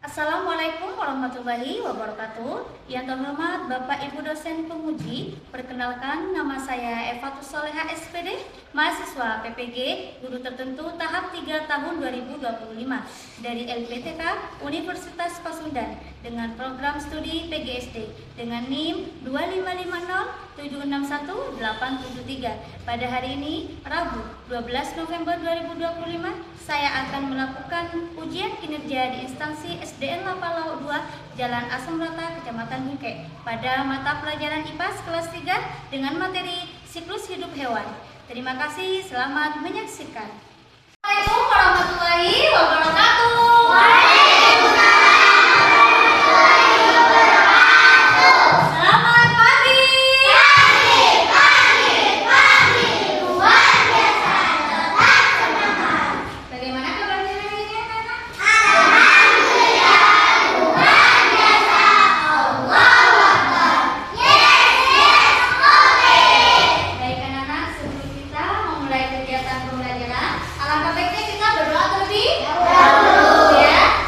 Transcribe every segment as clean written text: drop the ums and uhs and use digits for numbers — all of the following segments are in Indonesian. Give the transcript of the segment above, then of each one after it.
Assalamualaikum warahmatullahi wabarakatuh. Yang terhormat Bapak Ibu dosen penguji, perkenalkan nama saya Evatus Soleha SPD, mahasiswa PPG Guru Tertentu tahap 3 tahun 2025 dari LPTK Universitas Pasundan dengan program studi PGSD dengan NIM 255076183. Pada hari ini, Rabu 12 November 2025, saya akan melakukan ujian kinerja di instansi SDN Lapalau 2, Jalan Asam Rata, Kecamatan Bungke, pada mata pelajaran IPAS kelas 3 dengan materi siklus hidup hewan. Terima kasih, selamat menyaksikan. Assalamualaikum warahmatullahi wabarakatuh. Selamat pagi. Luar biasa, tetap semangat. Bagaimana kabarnya hari ini, anak-anak? Alhamdulillah, luar biasa. Allahu Akbar. Yes, oke. Baik anak-anak, sebelum kita memulai kegiatan pembelajaran, alangkah baiknya kita berdoa terlebih dahulu ya.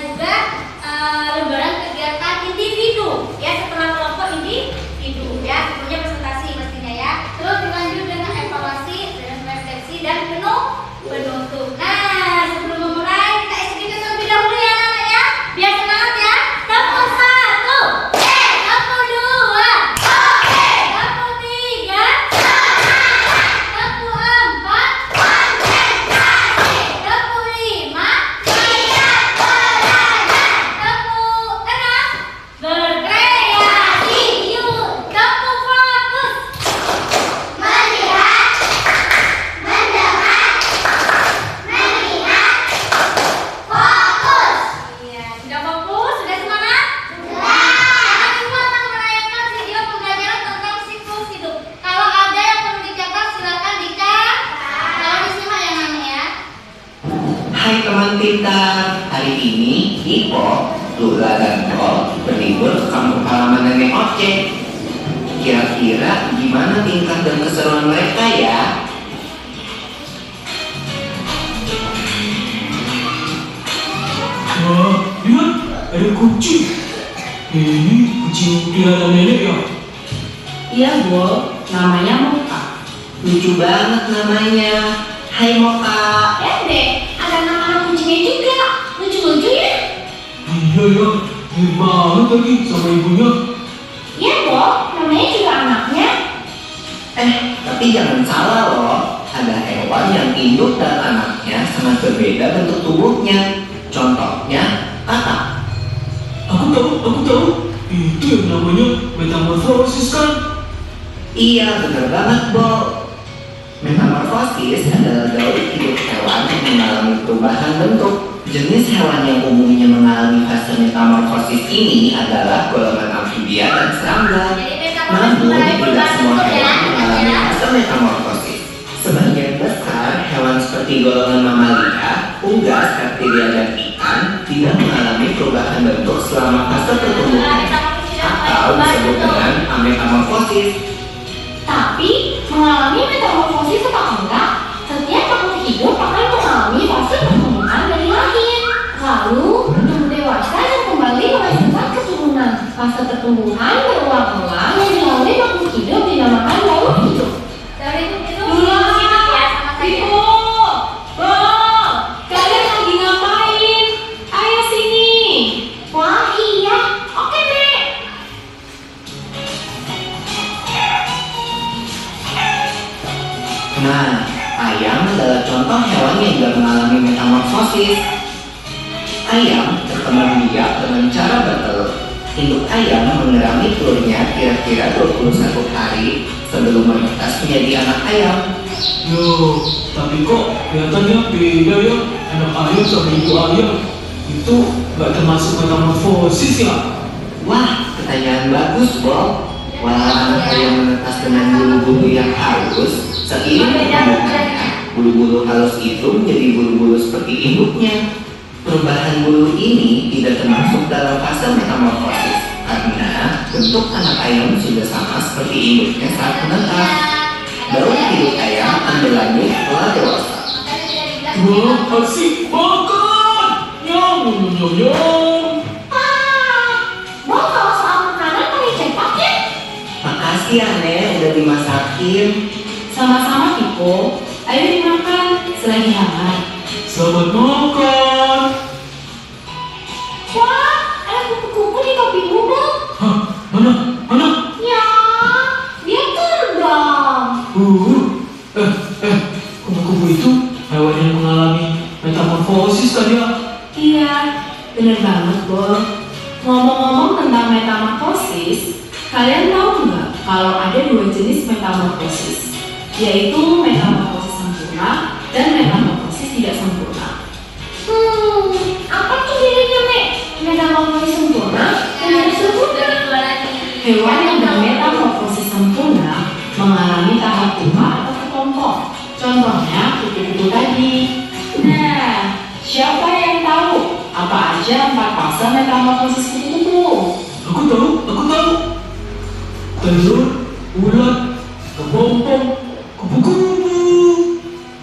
juga lembaran kegiatan individu ya, setelah kelompok individu ya, sebelumnya presentasi pastinya ya. Terus dilanjut dengan evaluasi, dengan refleksi dan penutup. Nah, sebelum memulai kita ikuti terlebih dahulu ya anak-anak ya, biar semangat ya. Tepuk 1, tepuk 2, tepuk 3, tepuk 4, tepuk 5, tepuk 6, berkreasi yuk, tepuk fokus, melihat, mendengar, melihat, fokus. Iya, sudah fokus, sudah semangat? Sudah. Kami semua akan menayangkan video pembelajaran tentang siklus hidup. Kalau ada yang perlu dicatat silakan dicatat. Kalau disimak ya Nana ya. Hai teman pintar, hari ini Ipo, Lula, dan Kol berlibur ke kampung halaman nenek Oce. Kira-kira gimana tingkah dan keseruan mereka ya? Wah, lihat, ada kucing. Ini kucing peliharaan nenek ya? Iya, Bo. Namanya Moka. Lucu banget namanya. Hai Moka. Dek, ada nama kucingnya juga. Lucu-lucu ya? Iya ya, mirip banget lagi sama ibunya. Iya, Bo. Namanya juga anaknya. Tapi jangan salah loh. Ada hewan yang induk dan anaknya sangat berbeda bentuk tubuhnya. Contohnya, katak. Aku tahu. Itu yang namanya metamorfosis kan? Iya, benar banget, Bo. Metamorfosis adalah gaul hidup hewan yang mengalami perubahan bentuk. Jenis hewan yang umumnya mengalami fase metamorfosis ini adalah golongan amfibia dan serangga. Jadi Namun, tidak semua hewan mengalami ya. fase metamorfosis. Sebagian besar hewan seperti golongan mamalia, unggas, reptilia, dan ikan tidak mengalami perubahan bentuk selama fase pertumbuhan atau disebut dengan ametamorfosis. Tapi, mengalami metamorfosis atau enggak, setiap makhluk hidup akan mengalami fase pertumbuhan dari lahir. Lalu, tumbuh dewasa dan kembali menghasilkan keturunan. Fase pertumbuhan berulang-ulang yang dilalui makhluk hidup dinamakan gaul hidup. Dari itu hidup ya sama saya. Bo, kalian lagi ngapain? Ayo sini. Wah, iya. Oke, Dek. Nah, ayam adalah contoh hewan yang tidak mengalami metamorfosis. Ayam berkembang biak dengan cara bertelur. Induk ayam mengerami telurnya kira-kira 21 hari sebelum menetas menjadi anak ayam. Yo, tapi kok kelihatannya beda ya anak ayam sama ibu ayam. Itu nggak termasuk metamorfosis ya? Wah, pertanyaan bagus, Bob. Walau anak ayam menetas dengan bulu-bulu yang halus, seiring pertumbuhannya, bulu-bulu halus itu menjadi bulu-bulu seperti induknya. Perubahan bulu ini tidak termasuk dalam fase metamorfosis karena bentuk anak ayam sudah sama seperti induknya saat menetas. Gaul hidup ayam akan berlanjut setelah dewasa. Wah, asik makan. Nyam. Bo, kalau soal makanan paling cepat ya? Makasih ya, Nek, udah dimasakin. Sama-sama, Pipo. Ayo dimakan selagi hangat. Selamat makan. Wah, ada kupu-kupu di topimu, Bo. Hah, mana? Ya, dia terbang. Kupu-kupu itu hewan yang mengalami metamorfosis kan ya? Iya, bener banget, Bo. Ngomong-ngomong tentang metamorfosis, kalian tahu nggak kalau ada dua jenis metamorfosis, yaitu metamorfosis sempurna dan metamorfosis tidak sempurna. Apa tuh bedanya, Nek? Metamorfosis sempurna dan tidak sempurna. Hewan yang bermetamorfosis sempurna mengalami tahap tua atau kelompok. Contohnya kupu-kupu tadi. Nah, siapa yang tahu apa aja 4 fase metamorfosis kupu-kupu? Aku tahu. Telur, ulat, kepompong, kupu-kupu.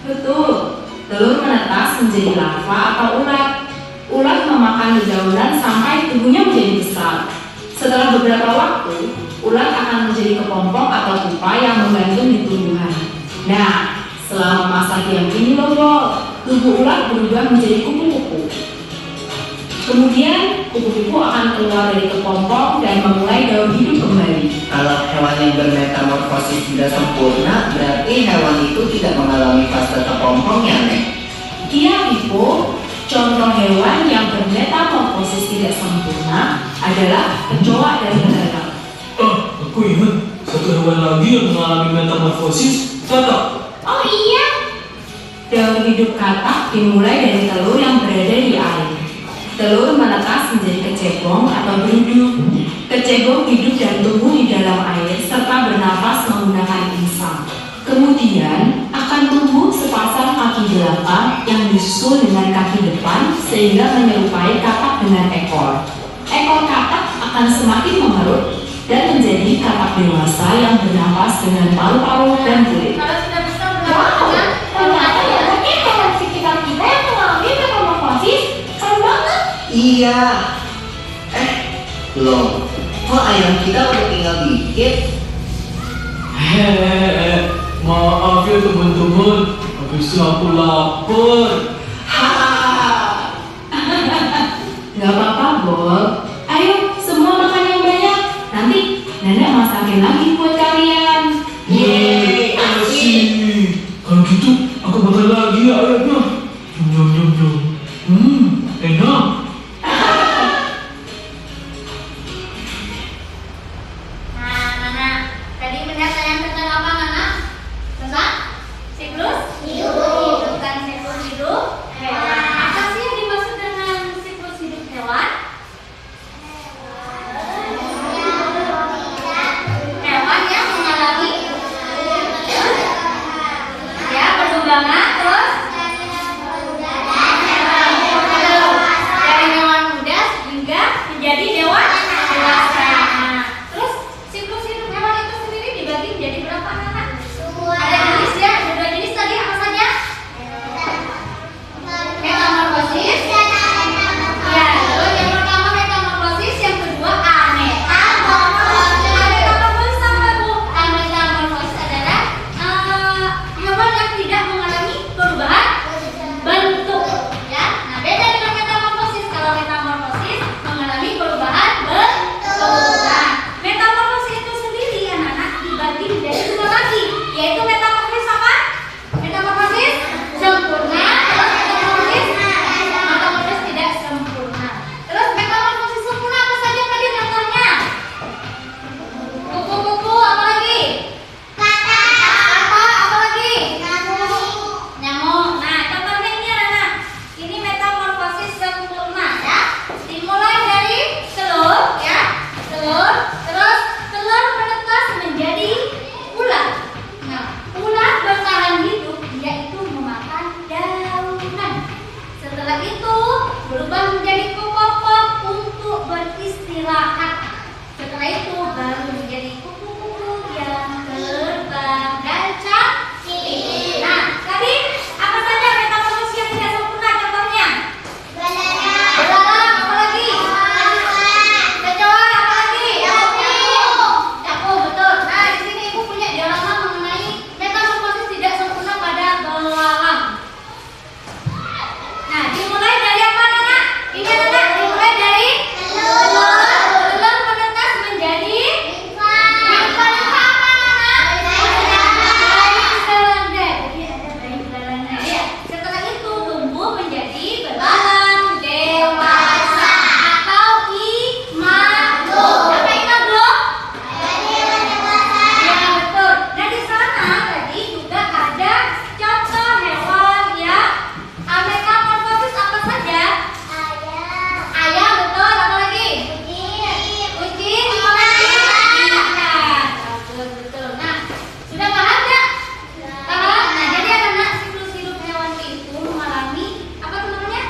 Betul, telur menetas menjadi larva atau ulat. ulat memakan dedaunan sampai tubuhnya menjadi besar. Setelah beberapa waktu, ulat akan menjadi kepompong atau pupa yang menggantung di tumbuhan. Nah, selama masa diam ini loh, Bol, tubuh ulat berubah menjadi kupu-kupu. Kemudian, kupu-kupu akan keluar dari kepompong dan memulai daur hidup kembali. Kalau hewan yang bermetamorfosis tidak sempurna, berarti hewan itu tidak mengalami fase kepompong ya, Nek? Iya, Pipo. Contoh hewan yang bermetamorfosis tidak sempurna adalah kecoa dan belalang. Aku ingat satu hewan lagi yang mengalami metamorfosis, katak. Oh iya, daur hidup katak dimulai dari telur yang berada di air. Telur menetas menjadi kecebong atau berudu. Kecebong hidup dan tumbuh di dalam air serta bernafas menggunakan insang. Kemudian akan tumbuh sepasang kaki belakang yang disusul dengan kaki depan sehingga menyerupai katak dengan ekor. Ekor katak akan semakin mengerut dan menjadi katak dewasa yang bernafas dengan paru-paru dan kulit. Kalau sudah besar Wow, berapa ternyata banyak hewan sekitar kita yang mengalami metamorfosis. Keren banget. Iya. Loh, kok ayam kita udah tinggal dikit? Hehehe, maaf ya teman-teman, habis aku lapar. Gak apa-apa, Bol. Ayo, semua makan yang banyak. Nanti nenek masakin lagi buat kalian. Yeay, Asik. Kalau gitu, aku makan lagi ya ayamnya. Nyum nyum nyum. Enak. Nah, tadi penjelasan tentang apa, Nana? Tentang siklus hidup. Bukan siklus hidup hewan. Apa sih yang dimaksud dengan siklus hidup hewan? Hewan yang mengalami ya perkembangan terus dari hewan muda hingga menjadi dewasa. Nah, terus siklus hidup hewan itu sendiri dibagi menjadi berapa, anak? Ada jenis ya, ada 2 jenis tadi apa saja? Metamorfosis. Ya, terus yang pertama metamorfosis, yang kedua ametamorfosis. Ametamorfosis apa, Bu? Ametamorfosis adalah hewan yang tidak mengalami perubahan bentuk. Ya, nah beda dengan metamorfosis. Kalau metamorfosis mengalami perubahan bentuk. Nah, metamorfosis itu sendiri anak-anak dibagi menjadi 2 lagi, yaitu metamorfosis apa? Metamorfosis sempurna, terus metamorfosis tidak sempurna. Terus metamorfosis sempurna apa saja tadi contohnya? Kupu-kupu, apa lagi? Apa lagi? Nyamuk. Nah, contohnya ini anak-anak. Ini metamorfosis sempurna ya. Dimulai dari telur ya. Telur, terus telur menetas menjadi ulat. Nah, ulat bertahan hidup yaitu memakan daunan. Setelah itu berubah menjadi kepompong untuk beristirahat. Setelah itu baru menjadi kupu-kupu yang terbang dan cantik. Nah, tadi apa saja metamorfosis yang tidak sempurna contohnya? Belalang, apa lagi? Kecoa, apa lagi? Capung, betul. Nah, di sini Ibu punya diagram mengenai metamorfosis tidak sempurna pada belalang. Nah, dimulai dari apa, Nana? Ingat, Nana? Dimulai dari telur. Telur menetas menjadi nimfa apa, Nana? Bayi serangga. Jadi ada bayi belalangnya ya. Setelah itu tumbuh menjadi belalang dewasa atau imaglo. Apa imaglo? Ya, betul. Nah, di sana tadi juga ada contoh hewan ya. Metamorfosis apa saja? Ayam, betul. Apa lagi? Kucing, apa lagi? Ikan. Betul. Nah, sudah paham nggak? Paham? Nah, jadi anak-anak siklus hidup hewan itu mengalami apa tuh namanya?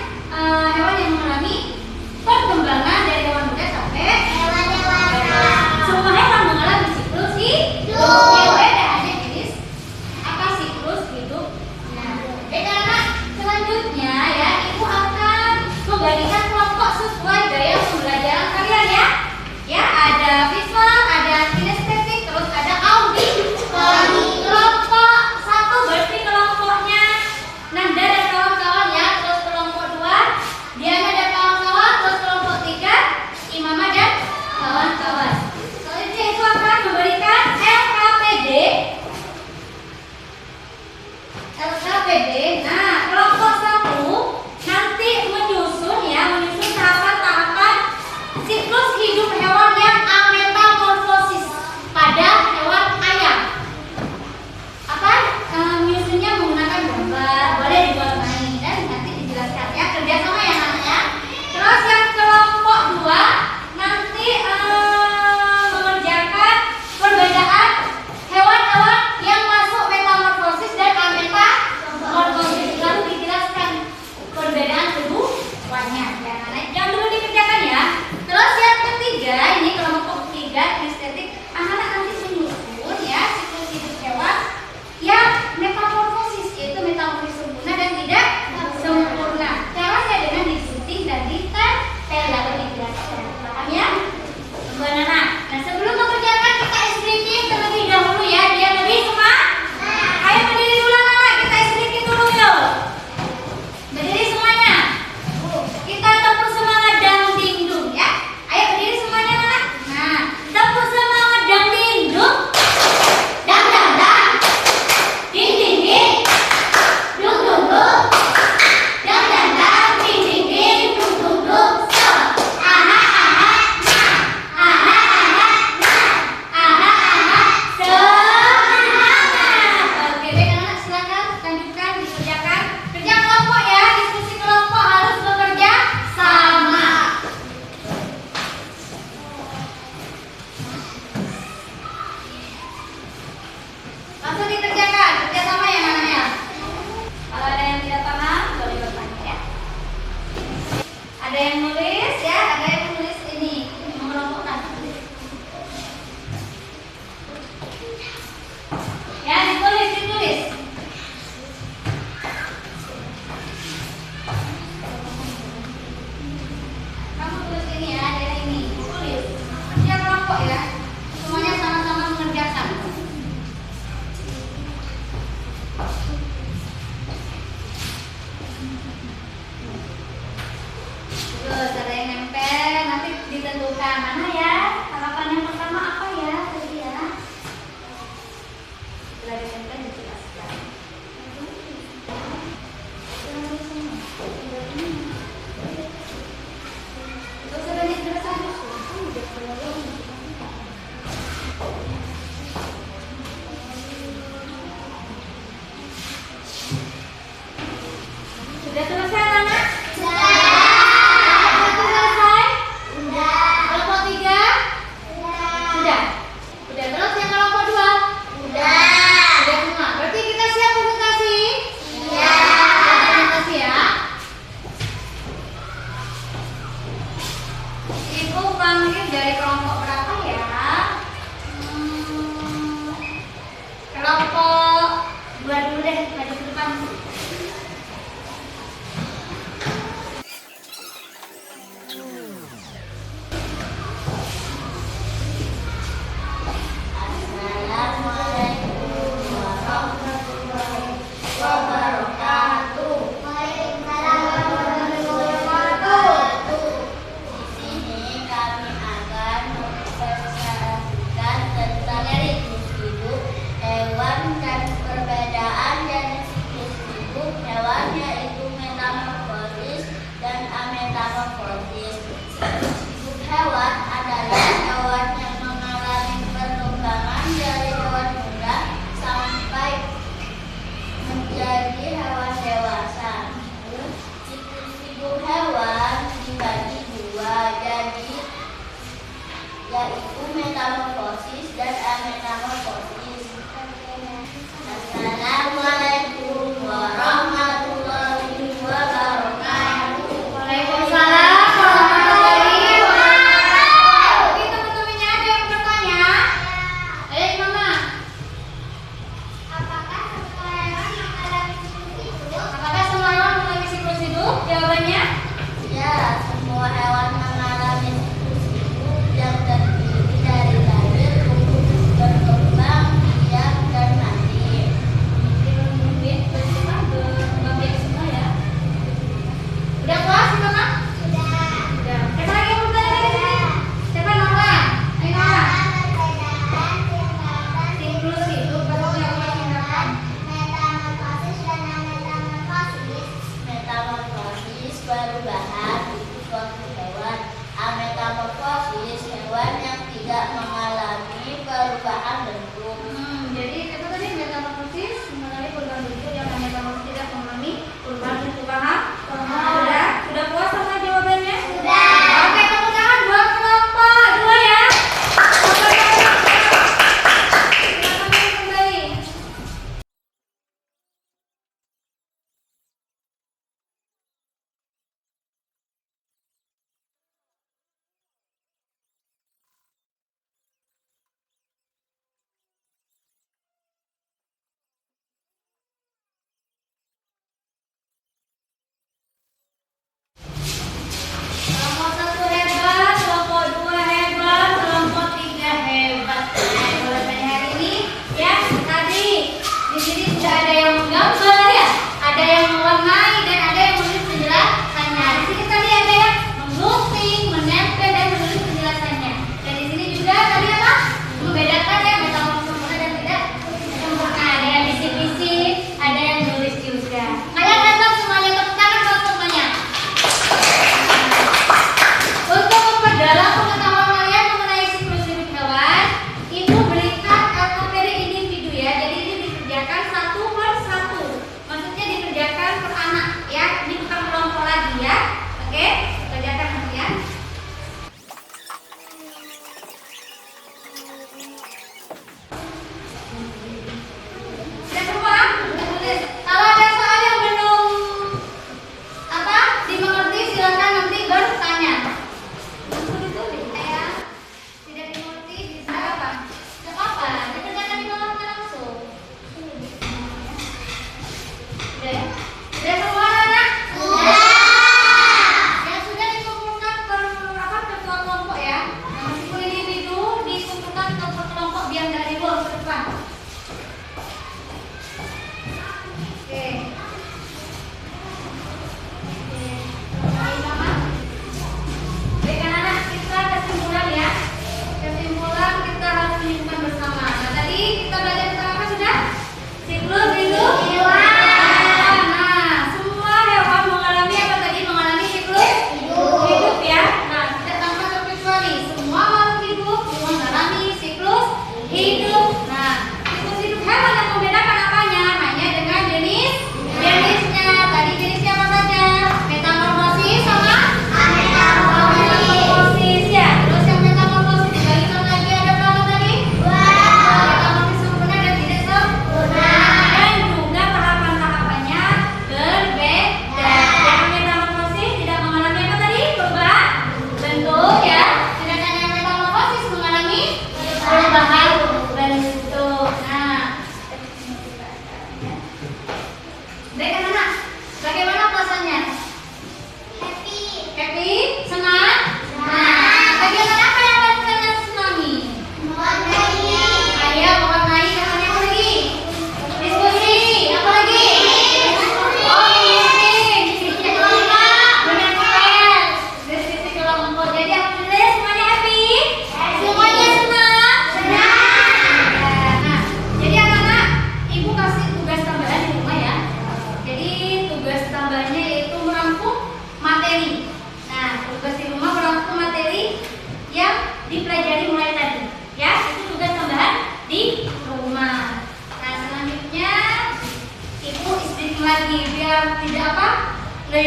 jawabannya. Jangan dulu dikerjakan ya. Terus yang ketiga, ini kelompok ketiga kinestetik. Anak-anak nanti menyusun ya siklus hidup hewan yang metamorfosis, yaitu metamorfosis sempurna dan tidak sempurna. Caranya dengan disunting dan ditempel atau dijelaskan. Paham ya? Mbak Nana. Nah, sebelum mengerjakan kita SDK terlebih dahulu ya, biar lebih semangat. Ayo berdiri dulu anak, kita SDK dulu yuk. Berdiri semuanya. Kita tepuk semangat dang ding dung ya. Ayo berdiri semuanya anak. Nah, tepuk semangat dang ding dung. Dang dang dang. Ding ding ding. Dung dung dung. Dang dang dang. Ding ding ding. Dung dung dung. So. Aha aha. Nah. Aha aha. Nah. Aha aha. Semangat. Oke, baik anak-anak, silakan lanjutkan dikerjakan. Kerja kelompok ya, diskusi kelompok harus bekerja sama. Langsung dikerjakan, kerja sama ya anak-anak. Kalau ada yang tidak paham, boleh bertanya ya. Ada yang nulis ya, ada yang nulis ini mengelompokkan. Ya, ditulis, ditulis. Kamu tulis ini ya, daerah ini. Tulis. Kerja kelompok ya. Semuanya sama-sama mengerjakan. Terus ada yang nempel, nanti ditentukan mana ya. Harapan yang pertama apa ya tadi ya. Setelah ditempel dijelaskan. Terus ada yang jelaskan. Sudah selesai anak? Sudah selesai? Sudah. Kelompok 3? Sudah. Sudah. Terus yang kelompok 2? Sudah. Sudah semua. Berarti kita siap presentasi? Siap. Presentasi ya. Ibu panggil dari kelompok berapa ya? Kelompok 2 dulu deh, maju ke depan. Hewan adalah hewan yang mengalami perkembangan dari hewan muda sampai menjadi hewan dewasa. Siklus hidup hewan dibagi dua, yaitu metamorfosis dan ametamorfosis. Assalamualaikum warahmatullahi wabarakatuh. Waalaikumsalam warahmatullahi wabarakatuh. Oke, teman-temannya ada yang bertanya? Ayo Mama. Apakah semua hewan mengalami siklus hidup? Apakah semua hewan mengalami siklus hidup? Jawabannya? Ya, semua hewan mengalami siklus hidup yang terdiri dari lahir, tumbuh, berkembang, diam, dan mati. Berkembang biak semua ya. Udah puas Mama? Sudah. Udah. Siapa lagi yang bertanya dari sini? Siapa Nora? Ayo Nora. Perbedaan tingkatan Siklus hidup metamorfosis dan ametamorfosis. Metamorfosis perubahan itu suatu hewan. Ametamorfosis hewan yang tidak mengalami perubahan bentuk. Jadi itu tadi metamorfosis mengalami perubahan bentuk, yang metamorfosis tidak mengalami perubahan bentuk. Paham? Sudah puas sama jawabannya? Sudah.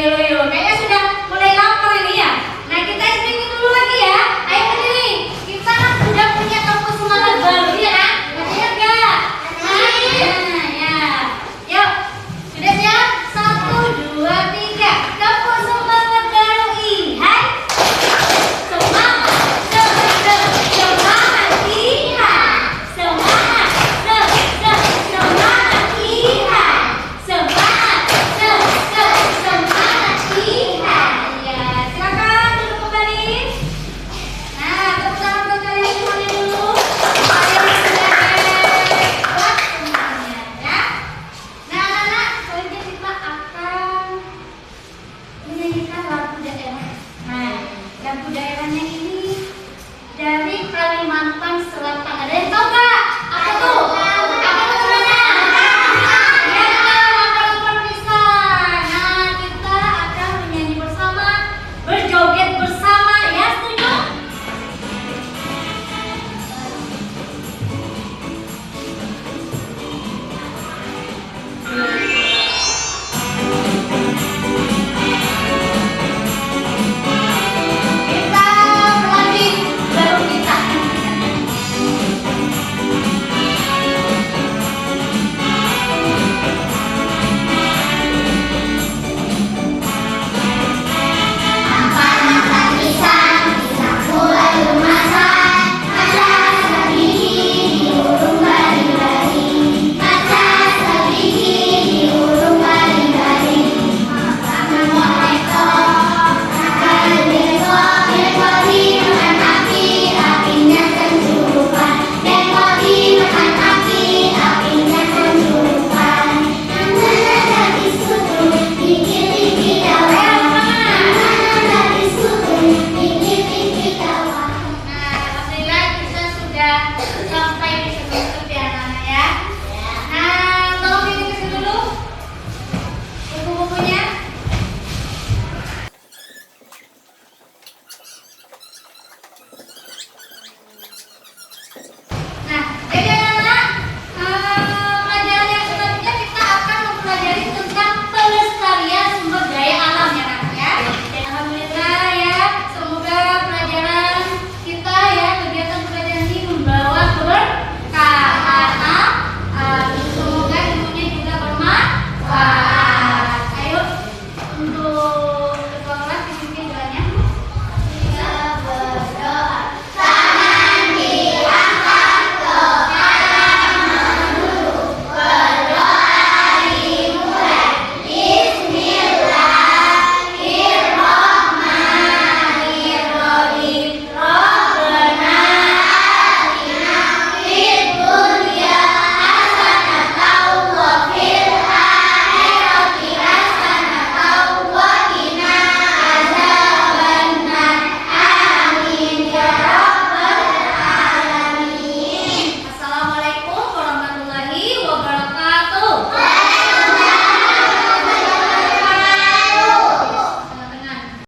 Yuk. Kayaknya sudah mulai lapar ini ya. Nah, kita istirahat dulu lagi ya. Ayo berdiri. Kita kan sudah punya kampus semangat baru ya kan? Ingat nggak? Nah, ya. Yuk, sudah siap? 1, 2, 3. Kampus semangat baru I. Hai. Semangat. Semangat I. Semangat. Semangat I. Semangat. Semangat I. Ya, silakan duduk kembali. Nah, tepuk tangan untuk kalian semuanya dulu. Ayo sudah hebat semuanya, ya. Nah, anak-anak, selanjutnya kita akan menyanyikan lagu daerah. Nah, lagu daerahnya ini dari Kalimantan Selatan. Ada yang tahu nggak?